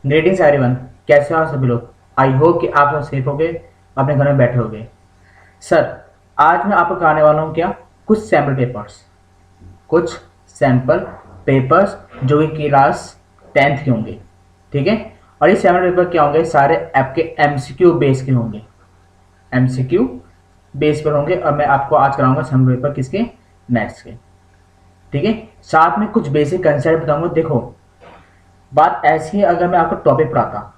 Greetings everyone, कैसे हो आप सभी लोग। आई होप कि आप सब सेफ होगे, अपने घर में बैठे होगे। सर, आज मैं आपको कराने वाला हूँ क्या, कुछ सैम्पल पेपर्स जो कि क्लास 10th के होंगे। ठीक है, और ये सैम्पल पेपर क्या होंगे, सारे आपके एमसीक्यू बेस के होंगे, एमसीक्यू बेस पर होंगे। और मैं आपको आज कराऊंगा सैम्पल पेपर किसके, मैथ्स के। ठीक है, साथ में कुछ बेसिक कंसेप्ट बताऊंगा। देखो, बात ऐसी है, अगर मैं आपको टॉपिक पढ़ाता,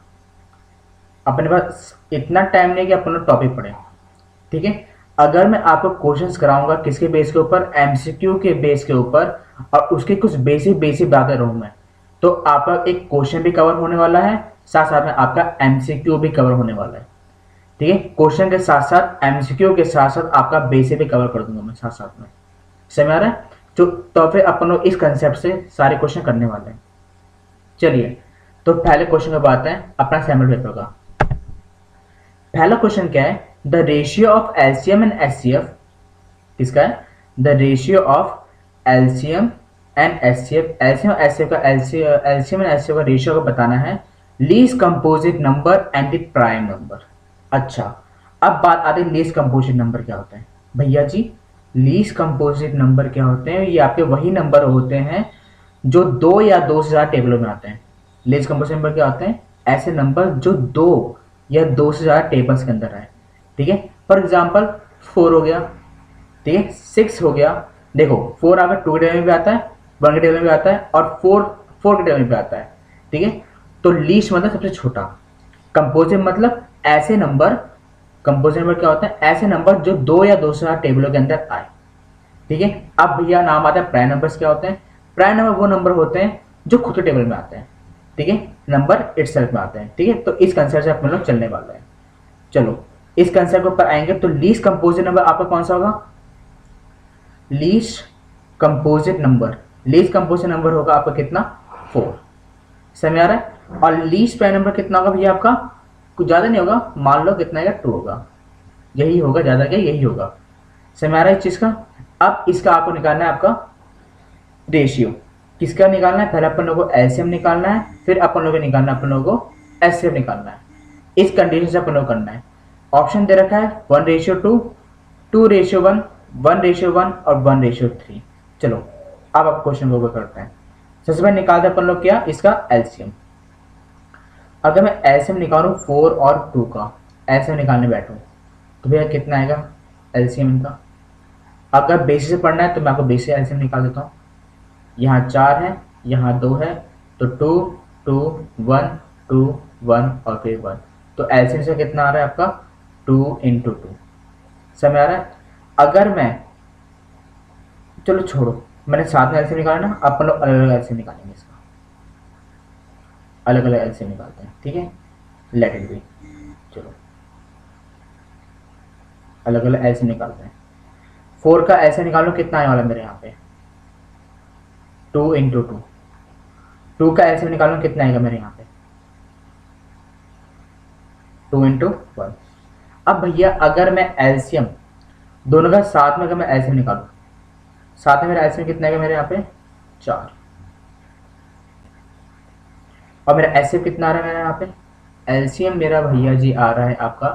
अपने पास इतना टाइम नहीं कि अपन लोग टॉपिक पढ़े। ठीक है, अगर मैं आपको क्वेश्चंस कराऊंगा किसके बेस के ऊपर, एमसीक्यू के बेस के ऊपर, और उसके कुछ बेसिक बेसिक बातें रहूँ मैं, तो आपका एक क्वेश्चन भी कवर होने वाला है, साथ साथ में आपका एमसीक्यू भी कवर होने वाला है। ठीक है, क्वेश्चन के साथ साथ एमसीक्यू के साथ साथ आपका बेसिक भी कवर कर दूंगा मैं साथ साथ में। समझ आ रहा है? तो फिर अपन लोग इस कंसेप्ट से सारे क्वेश्चन करने वाले हैं। चलिए, तो पहले क्वेश्चन की बात है अपना सैम्पल पेपर का। पहला क्वेश्चन क्या है, the ratio of LCM and HCF. किसका है? The ratio of LCM and HCF. LCM HCF का एलसीएम एंड एचसीएफ का रेशियो को बताना है, least composite number and the prime number. अच्छा, अब बात आती है लीस्ट कंपोजिट नंबर क्या होता है। भैया जी, लीस्ट कंपोजिट नंबर क्या होते हैं? ये आपके वही नंबर होते हैं जो दो या दो से ज्यादा टेबलों में आते हैं। लीस्ट कंपोजिट नंबर क्या होते हैं? ऐसे नंबर जो दो या दो से ज्यादा टेबल्स के अंदर है। ठीक है, फॉर एग्जाम्पल 4 हो गया, ठीक है, 6 हो गया। देखो, 4 आपका 2 के टेबल में भी आता है, 1 के टेबल में भी आता है, और 4 के टेबल में भी आता है। ठीक है, तो लीस्ट मतलब सबसे छोटा, कंपोजिट मतलब ऐसे नंबर, कंपोजिट नंबर क्या होता है? ऐसे नंबर जो दो या दो से ज्यादा टेबलों के अंदर आए। ठीक है, अब भैया नाम आता है प्राइम नंबर्स। क्या होते हैं? प्राइम नंबर वो नंबर होते हैं जो खुद के टेबल में आते हैं। ठीक है, नंबर इटसेल्फ में आते हैं। ठीक है, तो इस कंसेप्ट से अपन लोग चलने वाले हैं। चलो, इस कंसेप्ट के ऊपर आएंगे। तो लीस्ट कंपोजिट नंबर आपका कौन सा होगा? Least composite number, least composite number होगा आपका कितना? 4। समझ आ रहा है? और लीस्ट प्राइम नंबर कितना होगा भैया आपका? कुछ ज्यादा नहीं होगा, मान लो कितना आएगा, 2 होगा। यही होगा, ज्यादा क्या, यही होगा। समझ आ रहा है इस चीज का? अब इसका आपको निकालना है आपका रेशियो। किसका निकालना है? पहले अपन लोगों को एलसीएम निकालना है, फिर अपन लोगों को निकालना है, अपन लोगों को एचसीएफ निकालना है। इस कंडीशन से अपन लोग करना है। ऑप्शन दे रखा है 1:2, 2:1, 1:1 और 1:3। चलो, अब आप क्वेश्चन को करते हैं। सबसे पहले निकालते हैं अपन लोग क्या, इसका एलसीएम। अगर मैं एलसीएम निकालूं 4 और 2 का, एलसीएम निकालने बैठूं, तो भैया कितना आएगा एलसीएम इनका? अगर बेसिस से पढ़ना है तो मैं आपको बेसिस एलसीएम निकाल देता हूँ। यहाँ 4 है, यहाँ 2 है, तो 2, 2, 1, 2, 1 और फिर 1। तो एलसीएम से कितना आ रहा है आपका? 2 इंटू 2। समझ आ रहा है? अगर मैं, चलो छोड़ो, मैंने साथ में एलसीएम निकाला ना, अपन लोग अलग अलग एलसीएम निकालेंगे इसका, अलग अलग एलसीएम निकालते हैं। ठीक है, लेट इट बी। चलो, अलग अलग एलसीएम निकालते हैं। 4 का एलसीएम निकालो, कितना आने वाला मेरे यहाँ पे? 2 इंटू 2। 2 का एलसीएम निकालो, कितना आएगा मेरे यहाँ पे? 2 इंटू 1। अब भैया अगर मैं एलसीएम दोनों का साथ में, अगर मैं एलसीएम निकालू, साथ में मेरा एलसीएम कितना आएगा मेरे यहाँ पे? 4। और मेरा एचसीएफ कितना आ रहा है मेरे यहाँ पे? एलसीएम मेरा भैया जी आ रहा है आपका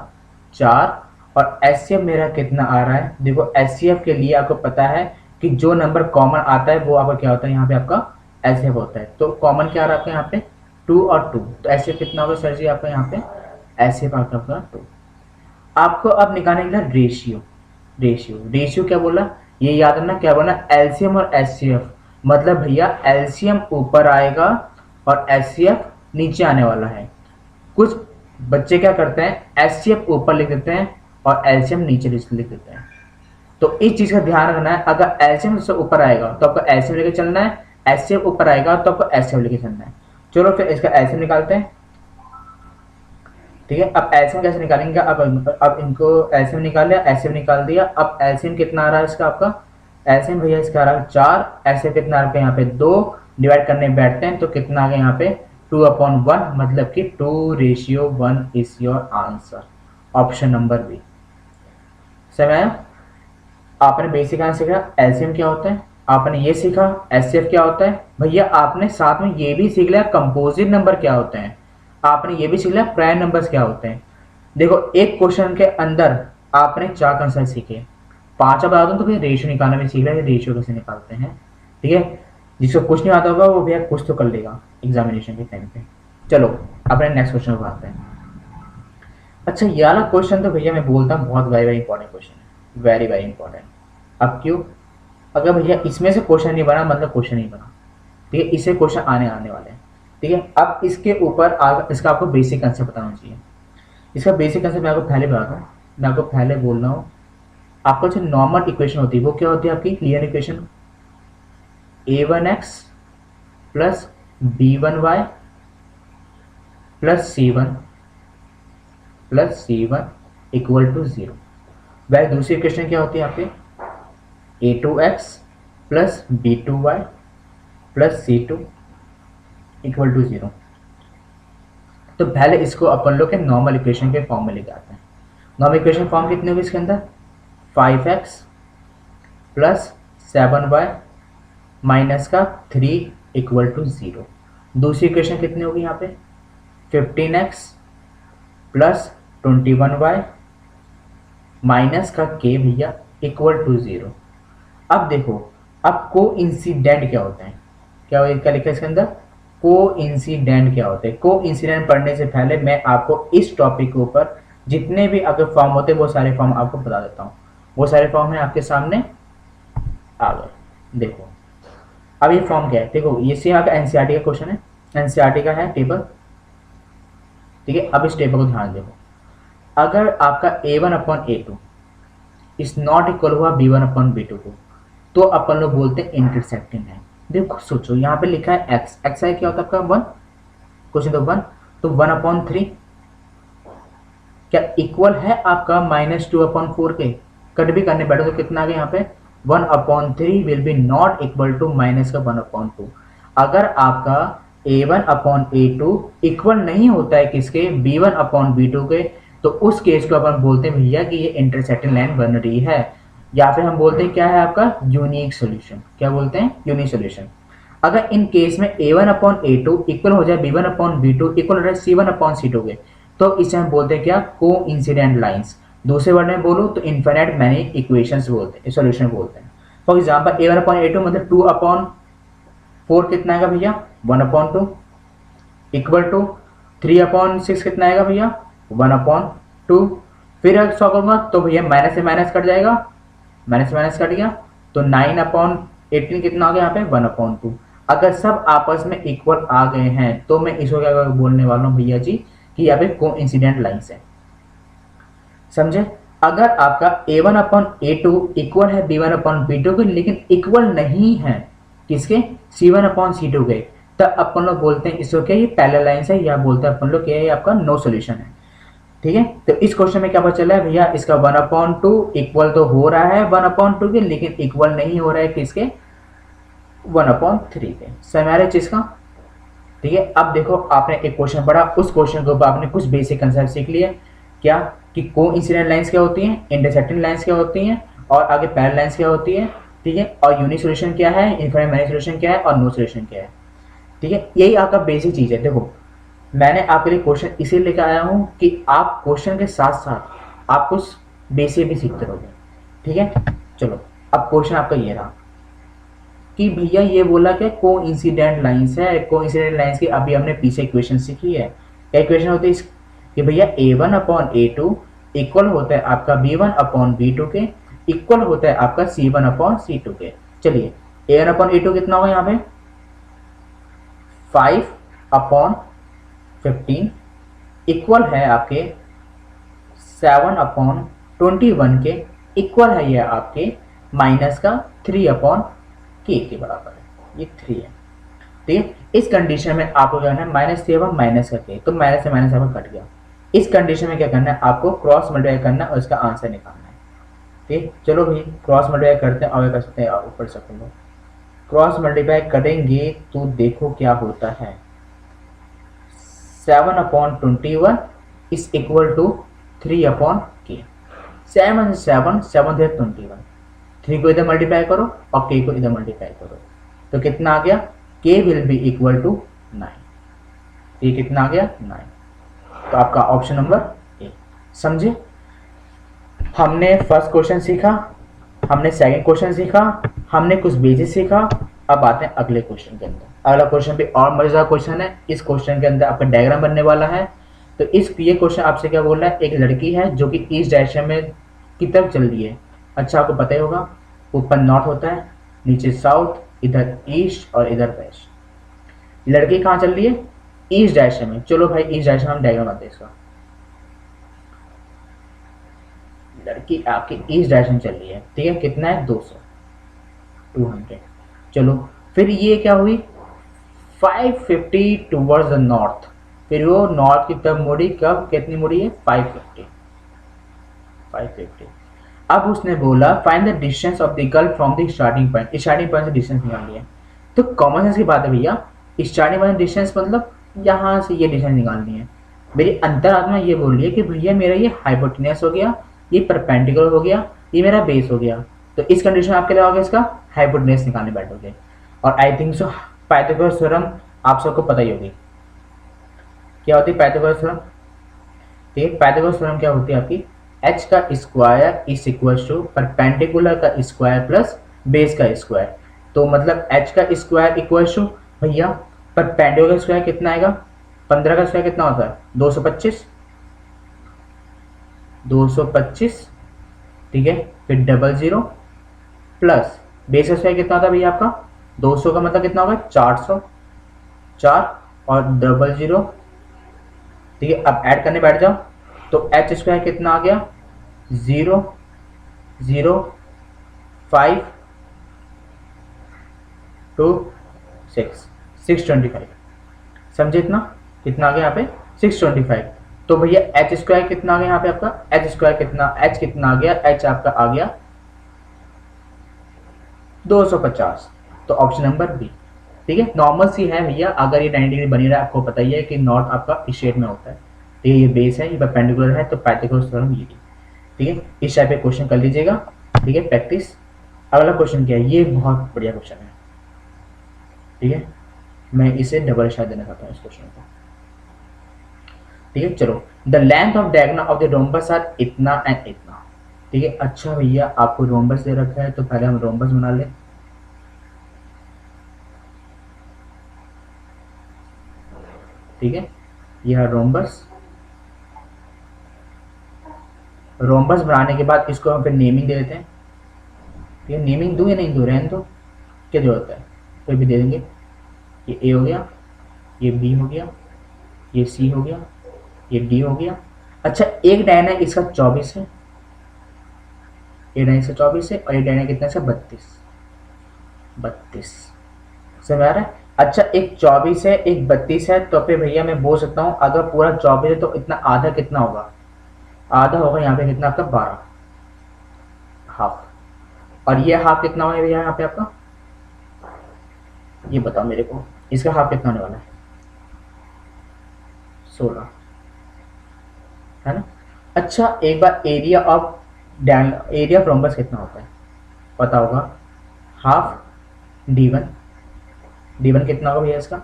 4, और एचसीएफ मेरा कितना आ रहा है? देखो, एचसीएफ के लिए आपको पता है कि जो नंबर कॉमन आता है वो आपका क्या होता है, यहाँ पे आपका एचसीएफ होता है। तो कॉमन क्या आ रहा है आपका यहाँ पे? 2 और 2। तो एचसीएफ कितना होगा सर जी आपका यहाँ पे? एचसीएफ आपका 2। आपको अब निकालने के लिए रेशियो। रेशियो क्या बोला, ये याद रखना, क्या बोला? एलसीएम और एचसीएफ। मतलब भैया एलसीएम ऊपर आएगा और एचसीएफ नीचे आने वाला है। कुछ बच्चे क्या करते हैं, एचसीएफ ऊपर लिख देते हैं और एलसीएम नीचे लिख देते हैं। तो इस चीज का ध्यान रखना है, अगर एलसीएम से ऊपर आएगा तो आपको एलसीएम लेके चलना है, एचसीएफ ऊपर आएगा तो आपको एचसीएफ लेके चलना है। चलो फिर इसका एलसीएम निकालते हैं। ठीक है, अब एलसीएम कैसे निकालेंगे? अब इनको एलसीएम निकाल लिया, एचसीएफ निकाल दिया। अब एलसीएम कितना आ रहा है इसका आपका? एलसीएम भैया इसका आ रहा है 4, एचसीएफ कितना आ रहा है यहाँ पे? 2। डिवाइड करने बैठते हैं तो कितना आ गया यहाँ पे? 2/1, मतलब कि 2:1 is your answer. Option number B. समझ आया? आपने बेसिक आंसर सीखा एलसीएम क्या होता है, आपने ये सीखा एचसीएफ क्या होता है। भैया आपने साथ में ये भी सीख लिया कंपोजिट नंबर क्या होते हैं। आपने ये भी सीख लिया प्राइम नंबर्स क्या होते हैं। देखो एक क्वेश्चन के अंदर आपने 4 कंसेप्ट सीखे, 5 बता दूं तो फिर रेशियो निकालना भी सीख लिया, रेशियो कैसे निकालते हैं। ठीक है, जिसको कुछ नहीं आता होगा वो भैया कुछ तो कर लेगा एग्जामिनेशन के टाइम पे। चलो अपने नेक्स्ट क्वेश्चन पर आते हैं। अच्छा ये वाला क्वेश्चन तो भैया मैं बोलता हूँ बहुत वेरी वेरी इंपॉर्टेंट क्वेश्चन है, वेरी वेरी इंपॉर्टेंट। अब क्यों? अगर भैया इसमें से क्वेश्चन नहीं बना मतलब क्वेश्चन नहीं बना। ठीक है, इससे क्वेश्चन आने वाले हैं। ठीक है, अब इसके ऊपर इसका आपको बेसिक कंसेप्ट बताना चाहिए। इसका बेसिक कंसेप्ट मैं आपको पहले बताता हूँ, मैं आपको पहले बोल रहा हूँ। आपको जो नॉर्मल इक्वेशन होती है वो क्या होती है आपकी clear equation, a1x plus b1y plus c1 equal to 0। वह दूसरी इक्वेशन क्या होती है आपके, a2x plus b2y plus c2 equal to 0। तो पहले इसको अपन लोग के नॉर्मल इक्वेशन के फॉर्म में लेके आते हैं। नॉर्मल इक्वेशन फॉर्म कितनी होगी इसके अंदर, 5x प्लस 7y माइनस का 3 इक्वल टू 0। दूसरी इक्वेशन कितनी होगी यहाँ पे, 15x प्लस 21y माइनस का k भैया इक्वल टू 0। अब देखो, अब को इंसिडेंट क्या होता है, क्या लिखा है इसके अंदर, को इंसिडेंट क्या होते हैं। को इंसिडेंट पढ़ने से पहले मैं आपको इस टॉपिक के ऊपर जितने भी अगर फॉर्म होते हैं वो सारे फॉर्म आपको बता देता हूँ। वो सारे फॉर्म है आपके सामने आ गए। देखो अब ये फॉर्म क्या है, देखो ये से आपका एनसीईआरटी का क्वेश्चन है, एनसीईआरटी का है टेबल। ठीक है, अब इस टेबल को ध्यान देखो, अगर आपका a1/a2 इज नॉट इक्वल हुआ b1/b2 को, तो अपन लोग बोलते हैं इंटरसेक्टिंग है। देखो सोचो यहाँ पे लिखा है x, x है क्या होता है आपका 1, क्वेश्चन तो 1, तो 1/3 क्या इक्वल है आपका -2/4 के। कट भी करने बैठो तो कितना आ गया यहाँ पे, 1/3 will be not equal to minus का 1/2। अगर आपका a1/a2 इक्वल नहीं होता है किसके, b1/b2 के, तो उस केस को अपन बोलते हैं भैया कि ये इंटरसेक्टिंग लाइन बन रही है, या फिर हम बोलते हैं क्या है आपका यूनिक सॉल्यूशन। क्या बोलते हैं, यूनिक सॉल्यूशन। अगर इन केस में a1/a2 इक्वल हो जाए b1/b2 इक्वल हो जाए c1/c2 के, तो इसे हम बोलते हैं क्या, को इंसिडेंट लाइन्स। दूसरे वर्ड में बोलो तो इन्फिनिट मैनी इक्वेशंस बोलते हैं, सॉल्यूशन बोलते हैं। फॉर एग्जांपल a1/a2 मतलब 2/4 कितना आएगा भैया, 1/2 इक्वल टू 3/6 कितना आएगा भैया, 1/2। फिर अगर सॉल्व करूंगा तो भैया माइनस से माइनस कट जाएगा, माइनस से माइनस कट गया तो 9/18 कितना आ गया यहाँ पे, 1/2। अगर सब आपस में इक्वल आ गए हैं तो मैं इसको क्या बोलने वाला हूँ भैया जी कि यहाँ पे कोइंसिडेंट लाइन्स है। समझे? अगर आपका a1/a2 इक्वल है b1/b2 के, लेकिन इक्वल नहीं है किसके, c1/c2 के, तब अपन लोग बोलते हैं इसको क्या, ये पैरेलल लाइन्स है, या बोलते हैं अपन लोग क्या है आपका नो सॉल्यूशन है। ठीक है, तो इस क्वेश्चन में क्या पता चला है भैया, इसका 1/2 इक्वल तो हो रहा है 1/2 के, लेकिन इक्वल नहीं हो रहा है किसके, 1/3 के। समझ आ रहा है चीज का? ठीक है, अब देखो आपने एक क्वेश्चन पढ़ा, उस क्वेश्चन के ऊपर आपने कुछ बेसिक कंसेप्ट सीख लिया, क्या कि को इंसिडेंट लाइन्स क्या होती हैं, इंटरसेक्टिंग लाइन्स क्या होती हैं, और आगे पैरेलल लाइन्स क्या होती है। ठीक है, और यूनिक सॉल्यूशन क्या है, इनफिनिट मैनी सॉल्यूशन क्या है, और नो सॉल्यूशन क्या है। ठीक है, यही आपका बेसिक चीज है। देखो मैंने आपके लिए क्वेश्चन इसीलिए लेकर आया हूं कि आप क्वेश्चन के साथ साथ आप कुछ बेसिक भी सीखते रहोगे। ठीक है, चलो अब क्वेश्चन आपका ये रहा कि भैया ये बोला कि को इंसिडेंट लाइन्स है, को इंसिडेंट लाइन्स की अभी हमने पीछे इक्वेशन सीखी है। क्या इक्वेशन होती है कि भैया a1/a2 इक्वल होता है आपका b1/b2 के, इक्वल होता है आपका c1/c2 के। चलिए a1/a2 कितना होगा यहाँ पे, 5/15 इक्वल है आपके 7/21 के, इक्वल है ये आपके माइनस का 3/k के बराबर है, ये 3 है। ठीक है, इस कंडीशन में आपको क्या करना है, -3 माइनस का k, तो माइनस से माइनस आपका कट गया। इस कंडीशन में क्या करना है, आपको क्रॉस मल्टीप्लाई करना है और इसका आंसर निकालना है। ठीक, चलो भाई क्रॉस मल्टीप्लाई करते हैं, आगे कर सकते हैं ऊपर से अपन लोग क्रॉस मल्टीप्लाई करेंगे तो देखो क्या होता है, 7/21 इज इक्वल टू 3/k। 7 7 7 21, 3 को इधर मल्टीप्लाई करो और k को इधर मल्टीप्लाई करो, तो कितना आ गया, k will be equal to 9। ये कितना आ गया, 9। तो आपका ऑप्शन नंबर ए। समझे? हमने फर्स्ट क्वेश्चन सीखा, हमने सेकंड क्वेश्चन सीखा, हमने कुछ बेसिक सीखा। अब आते हैं अगले क्वेश्चन के अंदर। अगला क्वेश्चन भी और मजेदार क्वेश्चन है। इस क्वेश्चन के अंदर आपका डायग्राम बनने वाला है। तो ये क्वेश्चन आपसे क्या बोल रहा है, एक लड़की है जो कि ईस्ट डायरेक्शन में की तरफ चल रही है। अच्छा, आपको पता ही होगा, ऊपर नॉर्थ होता है, नीचे साउथ, इधर ईस्ट और इधर वेस्ट। लड़की कहाँ चल रही है? ईस्ट डायरेक्शन में। चलो भाई, ईस्ट डायरेक्शन में हम डायग्राम आते हैं इसका। लड़की आपकी ईस्ट डायरेक्शन चल रही है, ठीक है। कितना है? 200, 200। चलो, फिर ये क्या हुई? 550 टूवर्ड्स द नॉर्थ। फिर वो नॉर्थ की तरफ मुड़ी। कब? कितनी मुड़ी है? 550, 550। अब उसने बोला find the distance of the girl from the starting point. Starting point से डिस्टेंस निकाल लिया। तो कॉमन सेंस की बात है भैया, स्टार्टिंग पॉइंट डिस्टेंस मतलब यहाँ से ये डिस्टेंस निकालनी है। मेरी अंतरात्मा ये बोल रही है कि भैया मेरा ये हाइपोटेन्यूस हो गया, ये परपेंडिकुलर हो गया, ये मेरा बेस हो गया। तो इस कंडीशन में आपके लिए होगा इसका हाइपोटेन्यूस निकालने बैठोगे। और I think so Pythagoras theorem आप सबको पता ही होगी। क्या होती है पाइथागोरस थ्योरम? ठीक है, पाइथागोरस थ्योरम क्या होती है आपकी? h का square is equal to perpendicular का स्क्वायर प्लस बेस का स्क्वायर। तो मतलब h का स्क्वायर इक्वल टू भैया परपेंडिकुलर का स्क्वायर कितना आएगा? 15 का स्क्वायर कितना होता है? 225, 225। ठीक है, फिर डबल जीरो प्लस बेस का स्क्वायर कितना होता है भैया आपका? 200 का मतलब कितना होगा? 400, 4 और डबल जीरो। ठीक है, अब ऐड करने बैठ जाओ। तो एच स्क्वायर कितना आ गया? 0, 0, 5, 2, 6, 625। समझे इतना? कितना आ गया यहाँ पे? 625। तो भैया एच स्क्वायर कितना आ गया यहाँ पे आपका? एच स्क्वायर कितना, एच कितना आ गया? एच आपका आ गया 250। तो ऑप्शन नंबर बी। ठीक है, नॉर्मल सी है भैया। अगर ये 90 डिग्री बनी रहा है, आपको पता ही है कि नॉर्थ आपका इस शेड में होता है। ठीक है, ये बेस है, ये परपेंडिकुलर है, तो पाइथागोरस थ्योरम ये। ठीक है, इस टाइप के क्वेश्चन कर लीजिएगा। ठीक है, प्रैक्टिस। अगला क्वेश्चन क्या है? ये बहुत बढ़िया क्वेश्चन है। ठीक है, मैं इसे डबल स्टार देना चाहता हूँ इस क्वेश्चन को। ठीक है, चलो। The length of diagonal of the rhombus are इतना एंड इतना। ठीक है, अच्छा भैया आपको रोम्बस दे रखा है, तो पहले हम रोम्बस बना लें। ठीक है, यह है रोम्बस। रोम्बस बनाने के बाद इसको हम फिर नेमिंग दे देते हैं। ठीक है, नेमिंग दूं या नहीं दूं? रहने दो, क्या जरूरत है, कोई भी दे देंगे। ये ए हो गया, ये बी हो गया, ये सी हो गया, ये डी हो गया। अच्छा, एक डायना इसका 24 है, ये डायना इसका 24 है, और ये डायना कितना है? 32, 32। समझ आ रहा है? अच्छा, एक 24 है, एक 32 है, तो फिर भैया मैं बोल सकता हूँ अगर पूरा 24 है तो इतना आधा कितना होगा? आधा होगा यहाँ पे कितना आपका? 12, हाफ। और ये हाफ कितना होगा भैया यहाँ पे आपका? ये बताओ मेरे को, इसका हाफ कितना होने वाला है? 16, है ना? अच्छा, एक बार एरिया ऑफ रोम्बस कितना होता है पता होगा? Half d1। d1 कितना होगा भैया इसका?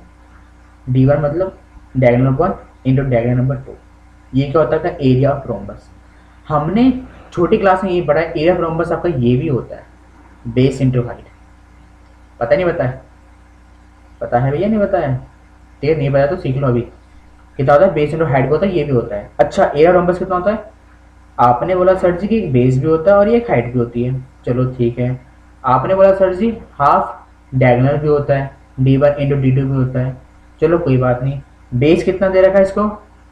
d1 मतलब diagonal number 1 into diagonal number 2। ये क्या होता है? Area of rhombus. हमने छोटी क्लास में ये पढ़ा है, एरिया ऑफ रोम्बस आपका ये भी होता है, बेस इंटू हाइट। पता नहीं पता है? पता है भैया? नहीं पता है? ठीक है, नहीं पता तो सीख लो अभी। कितना होता है? बेस इंटू हाइट होता है, ये भी होता है। अच्छा, एरिया ऑफ रोम्बस कितना होता है? आपने बोला सर जी कि एक बेस भी होता है और ये एक हाइट भी होती है। चलो ठीक है। आपने बोला सर जी हाफ डायगोनल भी होता है, d1 इंटू d2 भी होता है। चलो कोई बात नहीं। बेस कितना दे रखा है इसको?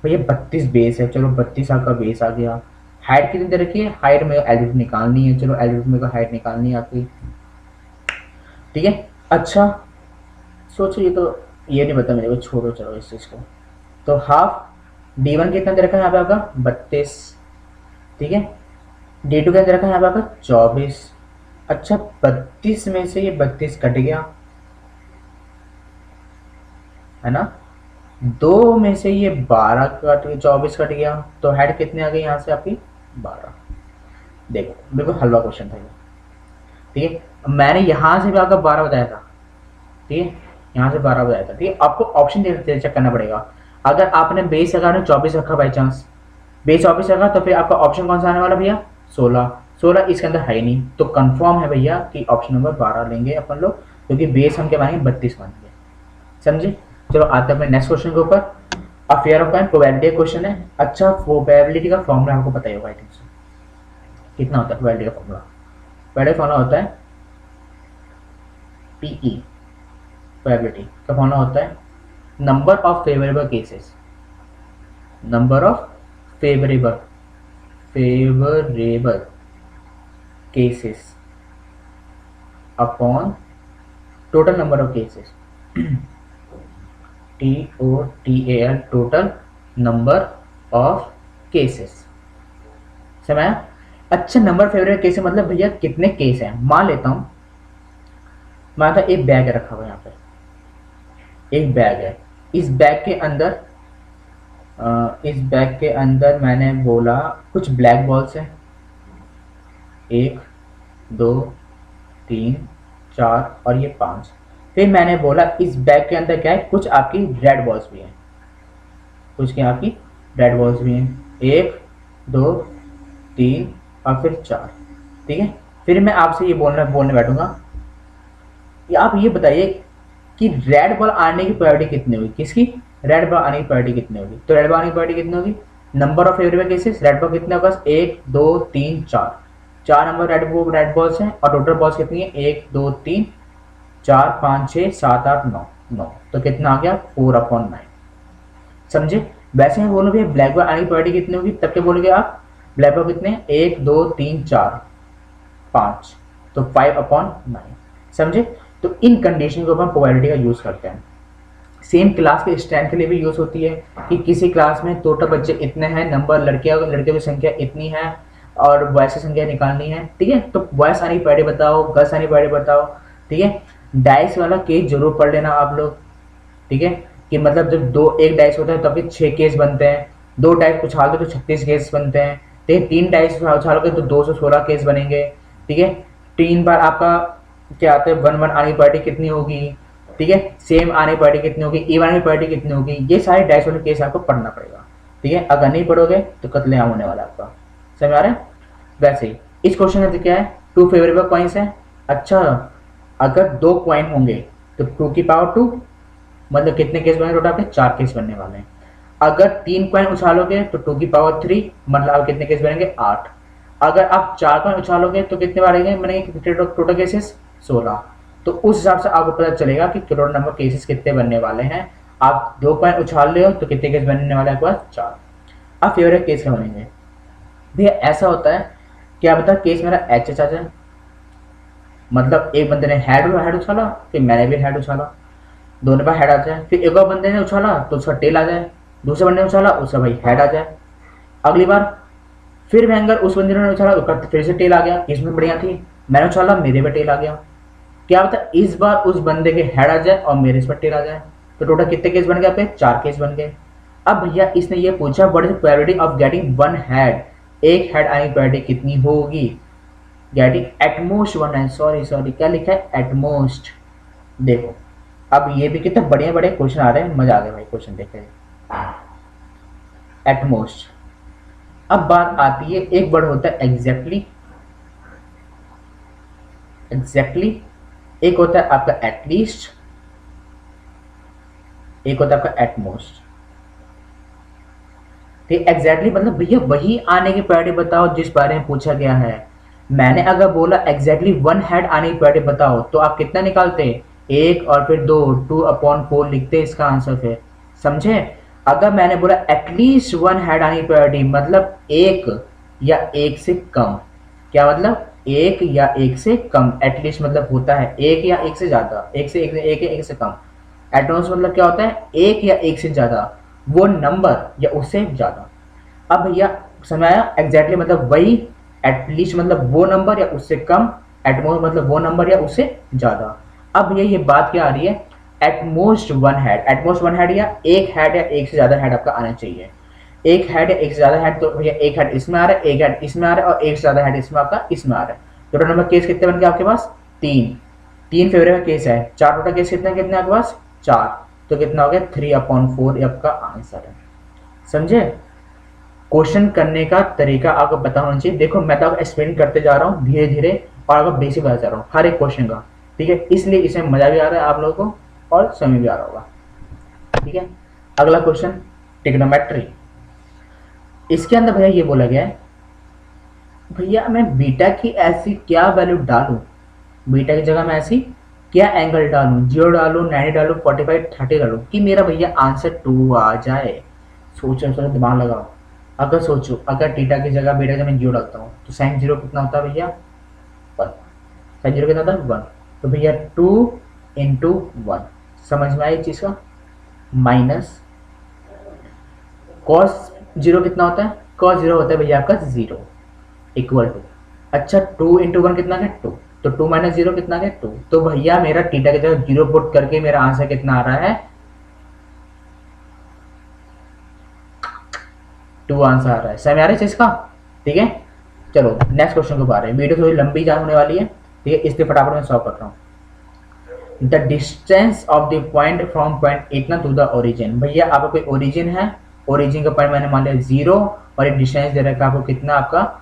भैया 32 बेस है, चलो 32 आपका बेस आ गया। हाइट कितनी दे रखी है? हाइट में एल्यूट निकालनी है, चलो एल्यूट में हाइट निकालनी है आपकी। ठीक है, अच्छा सोचो, ये नहीं पता मेरे को, छोड़ो चलो इस चीज़ को। तो हाफ d1 कितना दे रखा है यहाँ पे आपका? 32। ठीक है, d2 के अंदर रखा है यहाँ पे आपका 24। अच्छा, 32 में से ये 32 कट गया, है ना? 2 में से ये 12 कट, 24 कट गया, तो हेड कितने आ गए यहाँ से आपकी? 12। देखो बिल्कुल हलवा क्वेश्चन था ये। ठीक है, मैंने यहाँ से भी आपका 12 बताया था। ठीक है, यहाँ से 12 बताया था। ठीक है, आपको ऑप्शन चेक करना पड़ेगा। अगर आपने बेस अगर 24 रखा बाई चांस, बेस 24 रखा, तो फिर आपका ऑप्शन कौन सा आने वाला भैया 16। 16 इसके अंदर है ही नहीं, तो कंफर्म है भैया कि ऑप्शन नंबर 12 लेंगे अपन लोग, क्योंकि बेस हम क्या मानेंगे 32 मानेंगे। समझे? चलो आते हैं अपने नेक्स्ट क्वेश्चन के ऊपर। Affair of time probability question है। अच्छा, प्रोबेबिलिटी का फॉर्मूला आपको पता ही होगा आई थिंक सो। कितना होता है प्रोबेबिलिटी का फॉर्मूला? प्रोबेबिलिटी फॉर्मूला होता है पीई, प्रोबेबिलिटी का फॉर्मूला होता है number of favourable cases, number of favourable favourable cases upon total number of cases, TOTAL, total number of cases. समझ आया? अच्छा, नंबर फेवरेबल केसेस मतलब भैया कितने केस हैं। मान लेता हूं, मान लेता एक बैग रखा हुआ, यहाँ पे एक बैग है, इस बैग के अंदर मैंने बोला कुछ ब्लैक बॉल्स हैं, 1 2 3 4 और ये 5। फिर मैंने बोला इस बैग के अंदर क्या है, कुछ आपकी रेड बॉल्स भी हैं, कुछ क्या आपकी रेड बॉल्स भी हैं, 1 2 3 और फिर 4। ठीक है, फिर मैं आपसे ये बोलने बैठूंगा कि आप ये बताइए कि रेड बॉल आने की प्रोबेबिलिटी कितनी होगी, किसकी? रेड बॉल आने की प्रोबेबिलिटी कितनी होगी? तो रेड बॉल आने की प्रोबेबिलिटी कितनी होगी? Number of favourable cases, red ball कितने होगा? 1 2 3 4, 4 नंबर रेड बॉल्स हैं, और टोटल बॉल्स कितनी है? 1 2 3 4 5 6 7 8 9 9, तो कितना आ गया 4/9। समझे? वैसे मैं बोलूँ भैया ब्लैक बॉल आने की प्रोबेबिलिटी कितनी होगी, तब क्या बोलोगे आप? ब्लैक बॉल कितने? 1 2 3 4 5, तो 5/9। समझे? तो इन कंडीशन को अपन प्रोबेबिलिटी का यूज करते हैं। सेम क्लास के स्ट्रेंथ के लिए भी यूज होती है कि किसी क्लास में टोटल बच्चे इतने हैं, नंबर लड़कियों की संख्या इतनी है और बॉयज की संख्या निकालनी है। ठीक है, तो बॉयज आने की प्रोबेबिलिटी बताओ, गर्ल्स आने की प्रोबेबिलिटी बताओ। ठीक है, डाइस वाला केस जरूर पढ़ लेना आप लोग। ठीक है, कि मतलब जब एक डाइस होता है तब 6 केस बनते हैं, 2 डाइस उछाल दो तो 36 केस बनते हैं। ठीक है, 3 डाइस उछालोगे तो 216 केस बनेंगे। ठीक है, 3 बार आपका क्या आता है 1 आने की प्रोबेबिलिटी कितनी होगी। ठीक है, सेम आने की प्रोबेबिलिटी कितनी होगी, इवन आने की प्रोबेबिलिटी कितनी होगी, ये सारे डाइस वाले केस आपको पढ़ना पड़ेगा। ठीक है, अगर नहीं पढ़ोगे तो कत्लेआम होने वाला आपका। समझ आ रहा है? वैसे ही इस क्वेश्चन में क्या है, 2 फेवरेबल कॉइन्स है। अच्छा, अगर 2 कॉइन होंगे तो 2 की पावर 2, मतलब कितने केस बने टोटल आपके? 4 केस बनने वाले हैं। अगर 3 कॉइन उछालोगे तो 2 की पावर 3, मतलब आप कितने केस बनेंगे? 8। अगर आप 4 कॉइन उछालोगे तो कितने बनेंगे टोटल केसेस? 16। तो उस हिसाब से आपको पता चलेगा कि टोटल नंबर केसेस कितने बनने वाले हैं। आप 2 कॉइन उछाल रहे हो तो कितने केस बनने वाले हैं? 4। अब फेवरेट केस क्या बनेंगे भैया? ऐसा होता है क्या बता, केस मेरा एच एच आ जाए, मतलब एक बंदे ने हेड उछाला, फिर मैंने भी हेड उछाला, दोनों पर हेड आ जाए। फिर एक और बंदे ने उछाला तो उसका टेल आ जाए, दूसरे बंदे ने उछाला उसका भाई हेड आ जाए। अगली बार फिर भयंकर उस बंदे ने उछाला उसका फिर से टेल आ गया, इसमें बढ़िया थी, मैंने उछाला मेरे पे टेल आ गया। क्या होता है इस बार उस बंदे के हेड आ जाए और मेरे इस पर टेल आ जाए, तो टोटल कितने केस बन गए आपके? 4 केस बन गए। अब भैया इसने ये पूछा what is the probability of getting 1 head, एक हेड आने की प्रोबेबिलिटी कितनी होगी? गेटिंग एटमोस्ट 1 है, सॉरी क्या लिखा है? एटमोस्ट। देखो अब ये भी कितने बढ़िया बड़े क्वेश्चन आ रहे हैं, मजा आ गया भाई क्वेश्चन देख के। एटमोस्ट। अब बात आती है, एक वर्ड होता है एग्जैक्टली, एक होता है आपका एटलीस्ट, एक होता है आपका एटमोस्ट। ठीक, एग्जैक्टली मतलब भैया वही आने की प्रोबेबिलिटी बताओ जिस बारे में पूछा गया है। मैंने अगर बोला एग्जैक्टली 1 हेड आने की प्रोबेबिलिटी बताओ, तो आप कितना निकालते? 1 और फिर 2/4 लिखते इसका आंसर फिर। समझे? अगर मैंने बोला एटलीस्ट 1 हेड आने की प्रोबेबिलिटी, मतलब 1 या 1 से कम। क्या मतलब? 1 या 1 से कम। एटलीस्ट मतलब होता है 1 या 1 से ज्यादा, 1 से 1 से कम। एटमोस्ट मतलब क्या होता है? 1 या 1 से ज्यादा, वो नंबर या उससे ज्यादा। अब भैया समझ आया? एग्जैक्टली मतलब वही, एटलीस्ट मतलब वो नंबर या उससे कम, एटमोस्ट मतलब वो नंबर या उससे ज्यादा। अब भैया ये बात क्या आ रही है? एटमोस्ट 1 हेड, एटमोस्ट 1 हेड या एक हेड या एक से ज्यादा हेड आपका आना चाहिए। एक हेड या एक से ज्यादा हेड, तो भैया एक हेड इसमें आ रहा है, एक हेड इसमें आ रहा है और एक से ज्यादा हेड इसमें आपका इसमें आ रहा है। टोटल नंबर केस कितने बन गए आपके पास? 3 फेवरेबल केस है, 4 टोटल केस कितने आपके पास? 4। तो कितना हो गया 3/4 ये आपका आंसर है। समझे? क्वेश्चन करने का तरीका आपको पता होना चाहिए। देखो मैं तो आपको एक्सप्लेन करते जा रहा हूँ धीरे धीरे और आपको बेसिक बताता जा रहा हूँ हर एक क्वेश्चन का, ठीक है? इसलिए इसमें मजा भी आ रहा है आप लोगों को और समझ भी आ रहा होगा, ठीक है? अगला क्वेश्चन ट्रिग्नोमेट्री। इसके अंदर भैया ये बोला गया है, भैया मैं बीटा की ऐसी क्या वैल्यू डालूं, बीटा की जगह मैं ऐसी क्या एंगल डालूं, 0 डालूं, 90 डालूं, 45, 30 डालूं कि मेरा भैया आंसर 2 आ जाए। सोचो सोचो, दिमाग लगाओ। अगर सोचो अगर थीटा की जगह बीटा की जगह मैं 0 डालता हूँ तो साइन 0 कितना होता है भैया 1, साइन 0 कितना होता है 1, तो भैया 2 इंटू 1, समझ में आई चीज का? माइनस कॉस 0 कितना होता है, कॉस 0 होता है भैया आपका 0 इक्वल टू, अच्छा 2 इंटू 1 कितना है 2, तो 2 माइनस 0 कितना है 2, तो भैया मेरा थीटा की जगह 0 पुट करके मेरा आंसर कितना आ रहा है 2 आंसर आ रहा है। समझ आ रहा है चीज का? ठीक है, चलो नेक्स्ट क्वेश्चन को पा रहे हैं, वीडियो थोड़ी लंबी जा होने वाली है, ठीक है, इसलिए फटाफट मैं सॉल्व कर रहा हूँ। The distance of the point from point इतना टू द ओरिजिन, भैया आपका कोई ओरिजिन है, ओरिजिन का पॉइंट मैंने मान लिया 0 और एक डिस्टेंस दे रखा है आपको कितना, आपका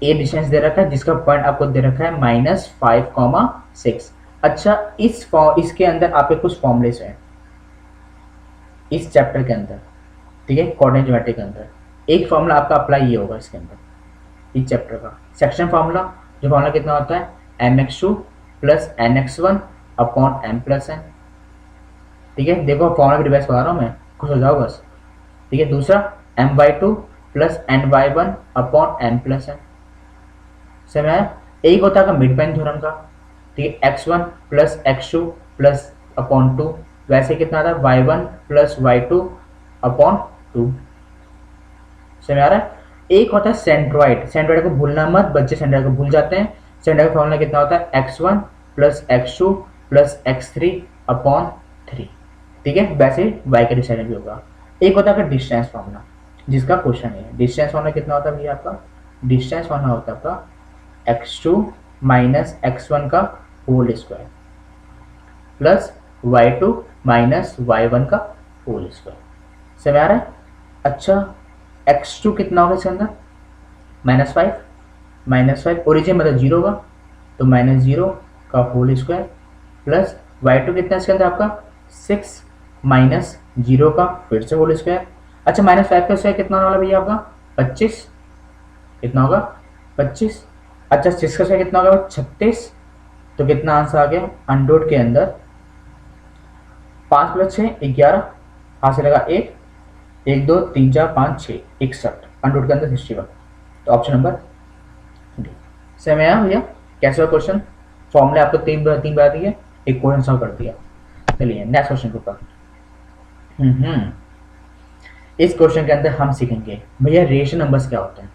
ए डिस्टेंस दे रखा है जिसका पॉइंट आपको दे रखा है -5,6। अच्छा इसके अंदर आपके कुछ फॉर्मूलेस हैं इस चैप्टर के अंदर, ठीक है, कोऑर्डिनेट ज्योमेट्री के अंदर। एक फॉर्मूला आपका अप्लाई ये होगा इसके अंदर इस चैप्टर का सेक्शन फार्मूला, जो फार्मूला कितना होता है mx2 plus nx1 upon m plus n, ठीक है। देखो फॉर्मूला भी रिवाइज करा रहा हूँ मैं, खुश हो जाओ बस, ठीक है। दूसरा m/2 plus ny1 upon m plus n, समझ आया? एक होता है मिड पॉइंट थ्योरम का, ठीक है, x1 plus x2 plus upon 2, वैसे कितना आता है y1 प्लस y2 अपॉन 2, समझ आ रहा है? एक होता है सेंट्रॉइड, सेंट्रॉइड को भूलना मत, बच्चे सेंट्रॉइड को भूल जाते हैं। सेंट्रॉइड का फॉर्मूला कितना होता है x1 plus x2 plus x3 upon 3, ठीक है, वैसे y का डिस्टेंस भी होगा। एक होता है डिस्टेंस फॉर्मूला जिसका क्वेश्चन है, डिस्टेंस फॉर्मूला कितना होता है भैया आपका, डिस्टेंस फॉर्मूला होता है आपका x2 माइनस x1 का whole square plus y2 minus y1 का होल स्क्वायर, समझ आ रहा है? अच्छा x2 कितना होगा इसके अंदर -5 ओरिजिन मतलब 0 होगा तो -0 का होल स्क्वायर प्लस y2 कितना इसके अंदर आपका 6 माइनस 0 का फिर से होल स्क्वायर। अच्छा -5 का स्क्वायर कितना होने वाला भैया आपका 25, कितना होगा 25। अच्छा 6 का स्क्वायर कितना होगा 36, तो कितना आंसर आ गया अंडर के अंदर 5 प्लस 6 11, हाथ से लगा 1 1 2 3 4 5 6 61, अंडर के अंदर 61, तो ऑप्शन नंबर डी। समझ आया भैया कैसे हुआ क्वेश्चन? फॉर्मूले आपको तीन बता दिए, एक क्वेश्चन सॉल्व कर दिया। चलिए नेक्स्ट क्वेश्चन के ऊपर। इस क्वेश्चन के अंदर हम सीखेंगे भैया रेशनल नंबर्स क्या होते हैं।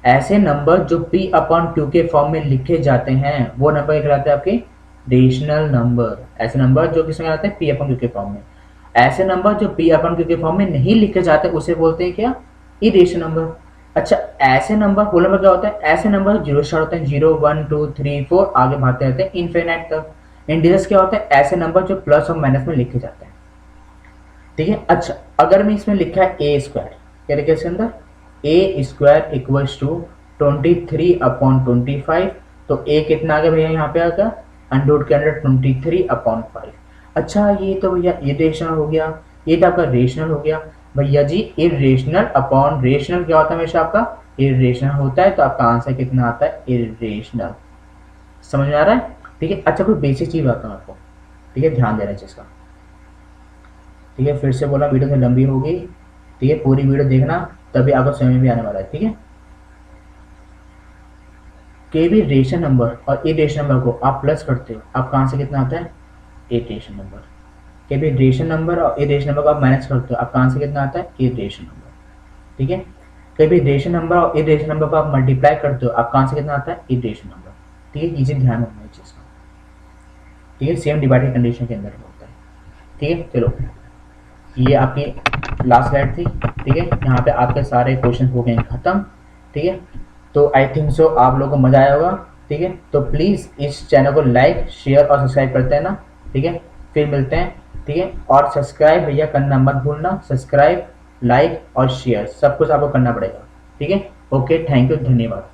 ऐसे नंबर जो p/q के फॉर्म में लिखे जाते हैं वो नंबर कहलाते हैं आपके रेशनल नंबर। ऐसे नंबर जो किसमें आते हैं p/q के फॉर्म में, ऐसे नंबर जो p/q के फॉर्म में नहीं लिखे जाते उसे बोलते हैं क्या, इरेशनल नंबर। अच्छा ऐसे नंबर होल नंबर क्या होता है, ऐसे नंबर 0 स्टार्ट होते हैं 0 1 2 3 4 आगे भागते रहते हैं इनफिनिट तक। इंटीजर्स क्या होते हैं, ऐसे नंबर जो प्लस और माइनस में लिखे जाते हैं, ठीक है। अच्छा अगर मैं इसमें लिखा है ए स्क्वायर, क्या लिखा है इसके अंदर ए स्क्वायर इक्वल्स टू 23/25, तो ए कितना आ गया भैया यहाँ पे आकर अंडर के अंदर 23/5। अच्छा ये तो भैया इरेशनल हो गया, ये तो आपका रेशनल हो गया भैया जी। इरेशनल अपॉन रेशनल क्या होता है हमेशा आपका इरेशनल होता है, तो आपका आंसर कितना आता है इरेशनल। समझ में आ रहा है? ठीक है। अच्छा कोई बेसिक चीज बताता हूँ आपको, ठीक है, ध्यान देना चीज का, ठीक है। फिर से बोला वीडियो थोड़ी लंबी होगी, ठीक है, पूरी वीडियो देखना तभी आपको समझ में भी आने वाला है, ठीक है। के भी रेशनल नंबर और इरेशनल नंबर को आप प्लस करते हो, आपका आंसर कितना आता है इरेशनल नंबर। के भी रेशनल नंबर और इरेशनल नंबर को आप माइनस करते हो, आपका आंसर कितना आता है इरेशनल नंबर, ठीक है। कभी रेशनल नंबर और इरेशनल नंबर को आप मल्टीप्लाई करते हो, आपका आंसर कितना आता है इरेशनल नंबर, ठीक है। इसे ध्यान रखना है चीज का, ठीक है, सेम डिवाइडेड कंडीशन के अंदर होता है, ठीक है। चलो ये आपकी लास्ट स्लाइड थी, ठीक है। यहाँ पे आपके सारे क्वेश्चन हो गए खत्म, ठीक है। तो आई थिंक सो आप लोगों को मजा आया होगा, ठीक है। तो प्लीज़ इस चैनल को लाइक शेयर और सब्सक्राइब करते हैं ना, ठीक है। फिर मिलते हैं, ठीक है। ठीक है। और सब्सक्राइब भैया करना मत भूलना, सब्सक्राइब, लाइक और शेयर सब कुछ आपको करना पड़ेगा, ठीक है। ओके, थैंक यू, धन्यवाद।